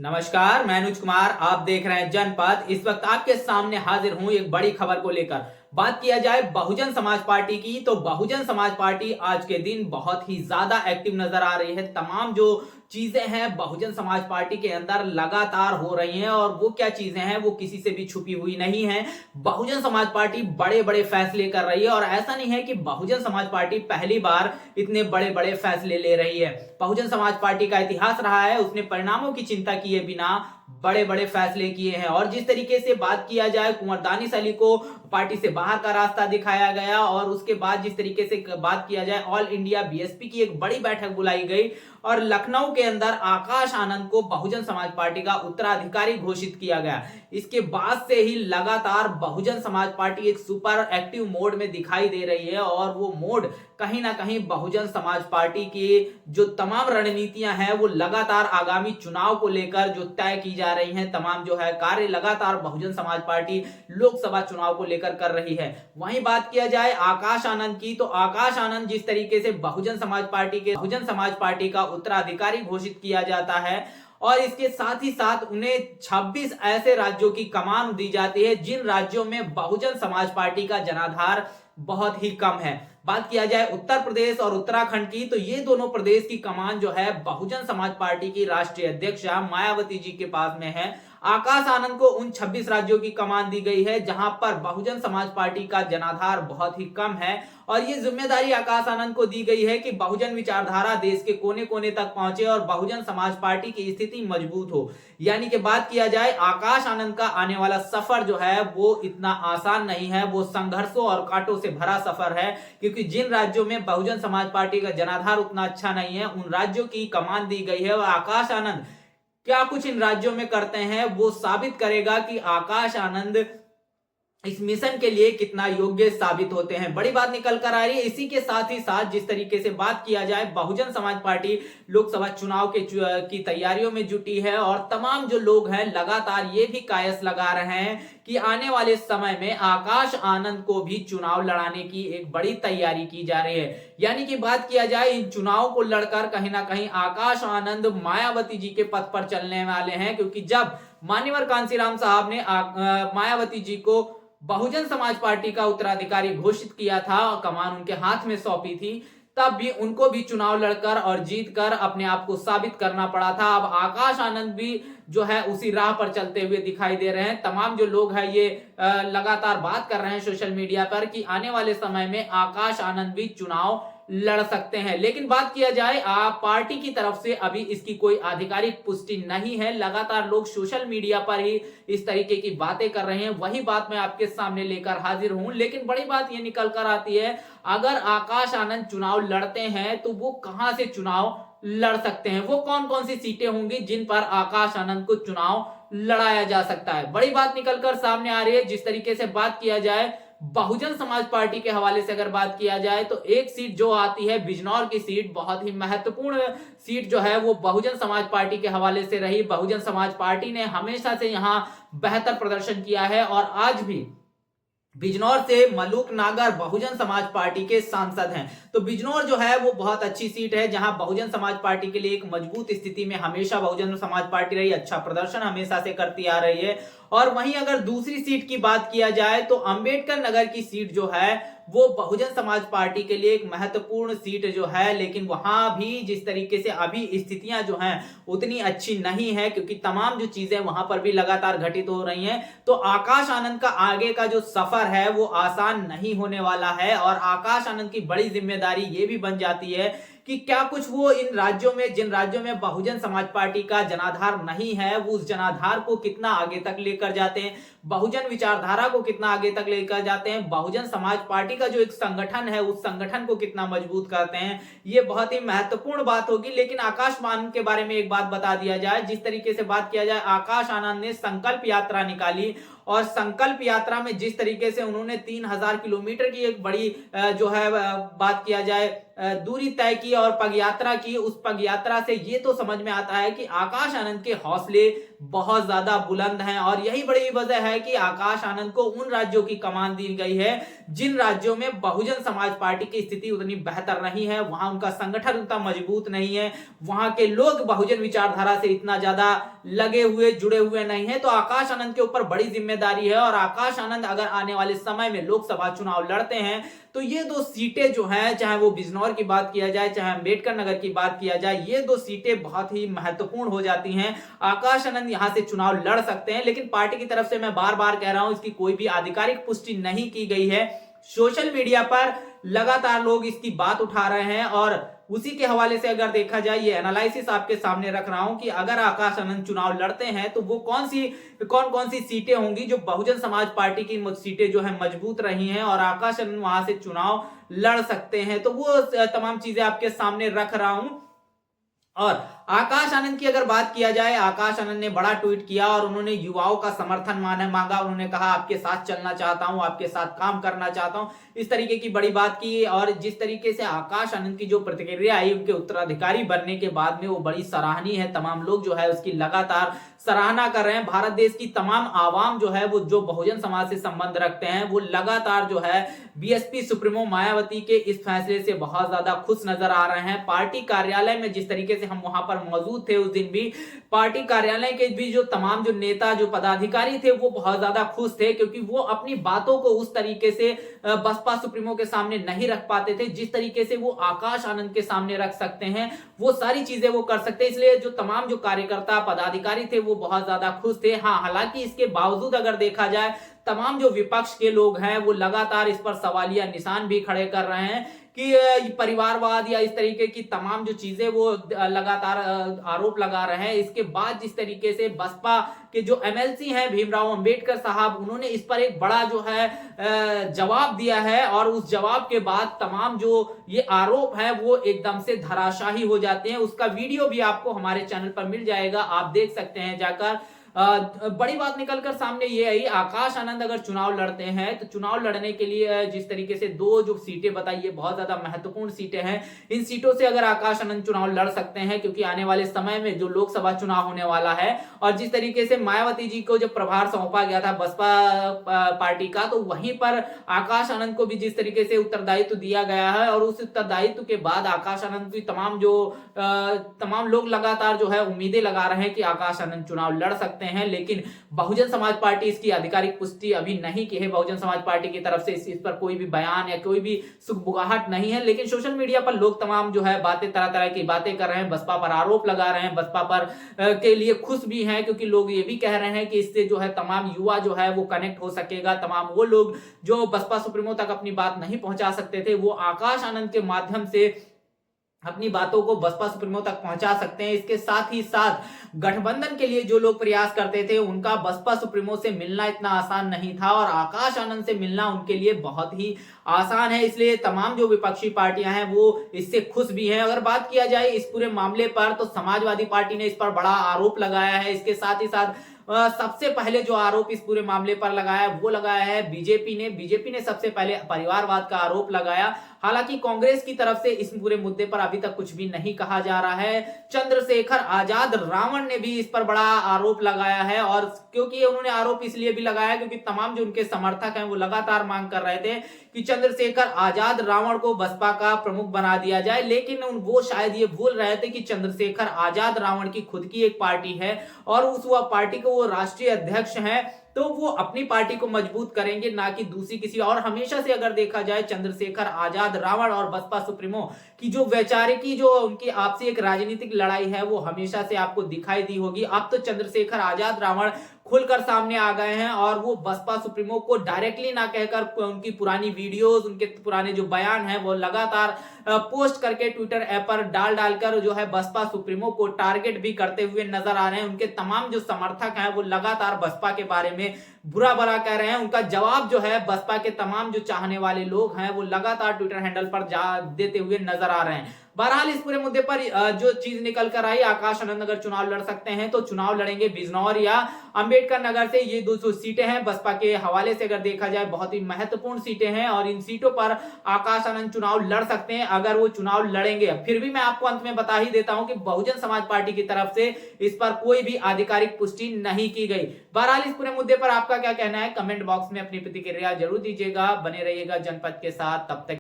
नमस्कार, मैं अनुज कुमार। आप देख रहे हैं जनपद। इस वक्त आपके सामने हाजिर हूं एक बड़ी खबर को लेकर। बात किया जाए बहुजन समाज पार्टी की, तो बहुजन समाज पार्टी आज के दिन बहुत ही ज्यादा एक्टिव नजर आ रही है। तमाम जो चीजें हैं बहुजन समाज पार्टी के अंदर लगातार हो रही हैं, और वो क्या चीजें हैं वो किसी से भी छुपी हुई नहीं है। बहुजन समाज पार्टी बड़े बड़े फैसले कर रही है, और ऐसा नहीं है कि बहुजन समाज पार्टी पहली बार इतने बड़े बड़े फैसले ले रही है। बहुजन समाज पार्टी का इतिहास रहा है, उसने परिणामों की चिंता किए बिना बड़े बड़े फैसले किए हैं। और जिस तरीके से बात किया जाए, कुंवर दानिश अली को पार्टी से बाहर का रास्ता दिखाया गया, और उसके बाद जिस तरीके से बात किया जाए, ऑल इंडिया बीएसपी की एक बड़ी बैठक बुलाई गई और लखनऊ के अंदर आकाश आनंद को बहुजन समाज पार्टी का उत्तराधिकारी घोषित किया गया। इसके बाद से ही लगातार बहुजन समाज पार्टी एक सुपर एक्टिव मोड में दिखाई दे रही है, और वो मोड कहीं ना कहीं बहुजन समाज पार्टी की जो तमाम रणनीतियां हैं वो लगातार आगामी चुनाव को लेकर जो तय की जा रही हैं, तमाम जो है कार्य लगातार बहुजन समाज पार्टी लोकसभा चुनाव को लेकर कर रही है। वहीं बात किया जाए आकाश आनंद की, तो आकाश आनंद जिस तरीके से बहुजन समाज पार्टी का उत्तराधिकारी घोषित किया जाता है, और इसके साथ ही साथ उन्हें 26 ऐसे राज्यों की कमान दी जाती है जिन राज्यों में बहुजन समाज पार्टी का जनाधार बहुत ही कम है। बात किया जाए उत्तर प्रदेश और उत्तराखंड की, तो ये दोनों प्रदेश की कमान जो है बहुजन समाज पार्टी की राष्ट्रीय अध्यक्ष मायावती जी के पास में है। आकाश आनंद को उन 26 राज्यों की कमान दी गई है जहां पर बहुजन समाज पार्टी का जनाधार बहुत ही कम है, और ये जिम्मेदारी आकाश आनंद को दी गई है कि बहुजन विचारधारा देश के कोने कोने तक पहुंचे और बहुजन समाज पार्टी की स्थिति मजबूत हो। यानी कि बात किया जाए आकाश आनंद का आने वाला सफर जो है वो इतना आसान नहीं है, वो संघर्षों और कांटों से भरा सफर है, क्योंकि जिन राज्यों में बहुजन समाज पार्टी का जनाधार उतना अच्छा नहीं है उन राज्यों की कमान दी गई है, और आकाश आनंद क्या कुछ इन राज्यों में करते हैं वो साबित करेगा कि आकाश आनंद इस मिशन के लिए कितना योग्य साबित होते हैं। बड़ी बात निकल कर आ रही है। इसी के साथ ही साथ जिस तरीके से बात किया जाए, बहुजन समाज पार्टी लोकसभा चुनाव की तैयारियों में जुटी है, और तमाम जो लोग हैं लगातार ये भी कायस लगा रहे हैं कि आने वाले समय में आकाश आनंद को भी चुनाव लड़ाने की एक बड़ी तैयारी की जा रही है। यानी कि बात किया जाए इन चुनाव को लड़कर कहीं ना कहीं आकाश आनंद मायावती जी के पथ पर चलने वाले हैं, क्योंकि जब मान्यवर कांसीराम साहब ने मायावती जी को बहुजन समाज पार्टी का उत्तराधिकारी घोषित किया था, कमान उनके हाथ में सौंपी थी, तब भी उनको भी चुनाव लड़कर और जीतकर अपने आप को साबित करना पड़ा था। अब आकाश आनंद भी जो है उसी राह पर चलते हुए दिखाई दे रहे हैं। तमाम जो लोग हैं ये लगातार बात कर रहे हैं सोशल मीडिया पर कि आने वाले समय में आकाश आनंद भी चुनाव लड़ सकते हैं। लेकिन बात किया जाए पार्टी की तरफ से अभी इसकी कोई आधिकारिक पुष्टि नहीं है। लगातार लोग सोशल मीडिया पर ही इस तरीके की बातें कर रहे हैं, वही बात मैं आपके सामने लेकर हाजिर हूं। लेकिन बड़ी बात यह निकल कर आती है, अगर आकाश आनंद चुनाव लड़ते हैं तो वो कहां से चुनाव लड़ सकते हैं, वो कौन कौन सी सीटें होंगी जिन पर आकाश आनंद को चुनाव लड़ाया जा सकता है। बड़ी बात निकलकर सामने आ रही है। जिस तरीके से बात किया जाए बहुजन समाज पार्टी के हवाले से अगर बात किया जाए, तो एक सीट जो आती है बिजनौर की सीट, बहुत ही महत्वपूर्ण सीट जो है वो बहुजन समाज पार्टी के हवाले से रही। बहुजन समाज पार्टी ने हमेशा से यहां बेहतर प्रदर्शन किया है, और आज भी बिजनौर से मलूक नागर बहुजन समाज पार्टी के सांसद हैं। तो बिजनौर जो है वो बहुत अच्छी सीट है, जहां बहुजन समाज पार्टी के लिए एक मजबूत स्थिति में हमेशा बहुजन समाज पार्टी रही, अच्छा प्रदर्शन हमेशा से करती आ रही है। और वहीं अगर दूसरी सीट की बात किया जाए, तो अंबेडकर नगर की सीट जो है वो बहुजन समाज पार्टी के लिए एक महत्वपूर्ण सीट जो है, लेकिन वहां भी जिस तरीके से अभी स्थितियां जो हैं उतनी अच्छी नहीं है, क्योंकि तमाम जो चीजें वहां पर भी लगातार घटित हो रही हैं। तो आकाश आनंद का आगे का जो सफर है वो आसान नहीं होने वाला है, और आकाश आनंद की बड़ी जिम्मेदारी ये भी बन जाती है कि क्या कुछ वो इन राज्यों में, जिन राज्यों में बहुजन समाज पार्टी का जनाधार नहीं है, वो उस जनाधार को कितना आगे तक लेकर जाते हैं, बहुजन विचारधारा को कितना आगे तक लेकर जाते हैं, बहुजन समाज पार्टी का जो एक संगठन है उस संगठन को कितना मजबूत करते हैं। ये बहुत ही महत्वपूर्ण बात होगी। लेकिन आकाश आनंद के बारे में एक बात बता दिया जाए, जिस तरीके से बात किया जाए, आकाश आनंद ने संकल्प यात्रा निकाली, और संकल्प यात्रा में जिस तरीके से उन्होंने 3000 किलोमीटर की एक बड़ी जो है बात किया जाए दूरी तय की और पगयात्रा की, उस पगयात्रा से ये तो समझ में आता है कि आकाश आनंद के हौसले बहुत ज्यादा बुलंद हैं और यही बड़ी वजह है कि आकाश आनंद को उन राज्यों की कमान दी गई है जिन राज्यों में बहुजन समाज पार्टी की स्थिति उतनी बेहतर नहीं है, वहां उनका संगठन उतना मजबूत नहीं है, वहां के लोग बहुजन विचारधारा से इतना ज्यादा लगे हुए जुड़े हुए नहीं है। तो आकाश आनंद के ऊपर बड़ी जिम्मेदारी है और आकाश आनंद अगर आने वाले समय में लोकसभा चुनाव लड़ते हैं तो ये 2 सीटें जो हैं, चाहे वो बिजनौर की बात किया जाए चाहे अंबेडकर नगर की बात किया जाए, ये 2 सीटें बहुत ही महत्वपूर्ण हो जाती हैं। आकाश आनंद यहां से चुनाव लड़ सकते हैं, लेकिन पार्टी की तरफ से मैं बार बार कह रहा हूं इसकी कोई भी आधिकारिक पुष्टि नहीं की गई है। सोशल मीडिया पर लगातार लोग इसकी बात उठा रहे हैं और उसी के हवाले से अगर देखा जाए, ये एनालिसिस आपके सामने रख रहा हूं कि अगर आकाश आनंद चुनाव लड़ते हैं तो वो कौन कौन सी सीटें होंगी जो बहुजन समाज पार्टी की सीटें जो है मजबूत रही हैं और आकाश आनंद वहां से चुनाव लड़ सकते हैं। तो वो तमाम चीजें आपके सामने रख रहा हूं। और आकाश आनंद की अगर बात किया जाए, आकाश आनंद ने बड़ा ट्वीट किया और उन्होंने युवाओं का समर्थन मांगा। उन्होंने कहा आपके साथ चलना चाहता हूं, आपके साथ काम करना चाहता हूं, इस तरीके की बड़ी बात की। और जिस तरीके से आकाश आनंद की जो प्रतिक्रिया आई उनके उत्तराधिकारी बनने के बाद में, वो बड़ी सराहनीय है। तमाम लोग जो है उसकी लगातार सराहना कर रहे हैं। भारत देश की तमाम आवाम जो है वो जो बहुजन समाज से संबंध रखते हैं वो लगातार जो है बीएसपी सुप्रीमो मायावती के इस फैसले से बहुत ज्यादा खुश नजर आ रहे हैं। पार्टी कार्यालय में जिस तरीके से हम वहां पर मौजूद थे, उस दिन भी पार्टी कार्यालय के भी जो तमाम जो नेता जो पदाधिकारी थे वो बहुत ज्यादा खुश थे, क्योंकि वो अपनी बातों को उस तरीके से बसपा सुप्रीमो के सामने नहीं रख पाते थे जिस तरीके से वो आकाश आनंद के सामने रख सकते हैं। वो सारी चीजें वो कर सकते हैं, इसलिए जो तमाम जो कार्यकर्ता पदाधिकारी थे वो बहुत ज्यादा खुश थे। हाँ, हालांकि इसके बावजूद अगर देखा जाए, तमाम जो विपक्ष के लोग हैं वो लगातार इस पर सवालिया निशान भी खड़े कर रहे हैं कि परिवारवाद या इस तरीके की तमाम जो चीजें वो लगातार आरोप लगा रहे हैं। इसके बाद जिस तरीके से बसपा के जो एमएलसी हैं भीमराव अंबेडकर साहब, उन्होंने इस पर एक बड़ा जो है जवाब दिया है और उस जवाब के बाद तमाम जो ये आरोप है वो एकदम से धराशाही हो जाते हैं। उसका वीडियो भी आपको हमारे चैनल पर मिल जाएगा, आप देख सकते हैं जाकर। बड़ी बात निकलकर सामने ये आई, आकाश आनंद अगर चुनाव लड़ते हैं तो चुनाव लड़ने के लिए जिस तरीके से 2 जो सीटें बताई ये बहुत ज्यादा महत्वपूर्ण सीटें हैं। इन सीटों से अगर आकाश आनंद चुनाव लड़ सकते हैं, क्योंकि आने वाले समय में जो लोकसभा चुनाव होने वाला है और जिस तरीके से मायावती जी को जब प्रभार सौंपा गया था बसपा पार्टी का, तो वहीं पर आकाश आनंद को भी जिस तरीके से उत्तरदायित्व दिया गया है और उस उत्तरदायित्व के बाद आकाश आनंद की तमाम लोग लगातार जो है उम्मीदें लगा रहे हैं कि आकाश आनंद चुनाव लड़ सकते हैं। लेकिन बहुजन समाज पार्टी इसकी आधिकारिक पुष्टि अभी नहीं की है। बहुजन समाज पार्टी की तरफ से इस पर कोई भी बयान या कोई भी सुगबुगाहट नहीं है, लेकिन सोशल मीडिया पर लोग तमाम जो है बातें तरह तरह की बातें कर रहे हैं, बसपा पर आरोप लगा रहे हैं, बसपा पर के लिए खुश भी हैं, क्योंकि लोग ये भी कह रहे हैं कि इससे जो है तमाम युवा जो है वो कनेक्ट हो सकेगा। तमाम वो लोग जो बसपा सुप्रीमो तक अपनी बात नहीं पहुंचा सकते थे वो आकाश आनंद के माध्यम से अपनी बातों को बसपा सुप्रीमो तक पहुंचा सकते हैं। इसके साथ ही साथ गठबंधन के लिए जो लोग प्रयास करते थे उनका बसपा सुप्रीमो से मिलना इतना आसान नहीं था और आकाश आनंद से मिलना उनके लिए बहुत ही आसान है। इसलिए तमाम जो विपक्षी पार्टियां हैं वो इससे खुश भी हैं। अगर बात किया जाए इस पूरे मामले पर, तो समाजवादी पार्टी ने इस पर बड़ा आरोप लगाया है। इसके साथ ही साथ सबसे पहले जो आरोप इस पूरे मामले पर लगाया वो लगाया है बीजेपी ने सबसे पहले परिवारवाद का आरोप लगाया। हालांकि कांग्रेस की तरफ से इस पूरे मुद्दे पर अभी तक कुछ भी नहीं कहा जा रहा है। चंद्रशेखर आजाद रावण ने भी इस पर बड़ा आरोप लगाया है, और क्योंकि उन्होंने आरोप इसलिए भी लगाया क्योंकि तमाम जो उनके समर्थक हैं वो लगातार मांग कर रहे थे कि चंद्रशेखर आजाद रावण को बसपा का प्रमुख बना दिया जाए, लेकिन वो शायद ये भूल रहे थे कि चंद्रशेखर आजाद रावण की खुद की एक पार्टी है और उस पार्टी को वो राष्ट्रीय अध्यक्ष हैं, तो वो अपनी पार्टी को मजबूत करेंगे, ना कि दूसरी किसी। और हमेशा से अगर देखा जाए चंद्रशेखर आजाद रावण और बसपा सुप्रीमो की जो वैचारिकी जो उनकी आपसी एक राजनीतिक लड़ाई है वो हमेशा से आपको दिखाई दी होगी। अब तो चंद्रशेखर आजाद रावण खुलकर सामने आ गए हैं और वो बसपा सुप्रीमो को डायरेक्टली ना कहकर उनकी पुरानी वीडियोस, उनके पुराने जो बयान हैं वो लगातार पोस्ट करके ट्विटर ऐप पर डालकर जो है बसपा सुप्रीमो को टारगेट भी करते हुए नजर आ रहे हैं। उनके तमाम जो समर्थक हैं वो लगातार बसपा के बारे में बुरा भला कह रहे हैं। उनका जवाब जो है बसपा के तमाम जो चाहने वाले लोग हैं वो लगातार ट्विटर हैंडल पर देते हुए नजर आ रहे हैं। बहरहाल इस पूरे मुद्दे पर जो चीज निकल कर आई, आकाश आनंद अगर चुनाव लड़ सकते हैं तो चुनाव लड़ेंगे बिजनौर या अंबेडकर नगर से। ये 200 सीटें हैं बसपा के हवाले से, अगर देखा जाए बहुत ही महत्वपूर्ण सीटें हैं और इन सीटों पर आकाश आनंद चुनाव लड़ सकते हैं अगर वो चुनाव लड़ेंगे। फिर भी मैं आपको अंत में बता ही देता हूं कि बहुजन समाज पार्टी की तरफ से इस पर कोई भी आधिकारिक पुष्टि नहीं की गई। बहरहाल इस पूरे मुद्दे पर आपका क्या कहना है, कमेंट बॉक्स में अपनी प्रतिक्रिया जरूर दीजिएगा। बने रहिएगा जनपद के साथ, तब तक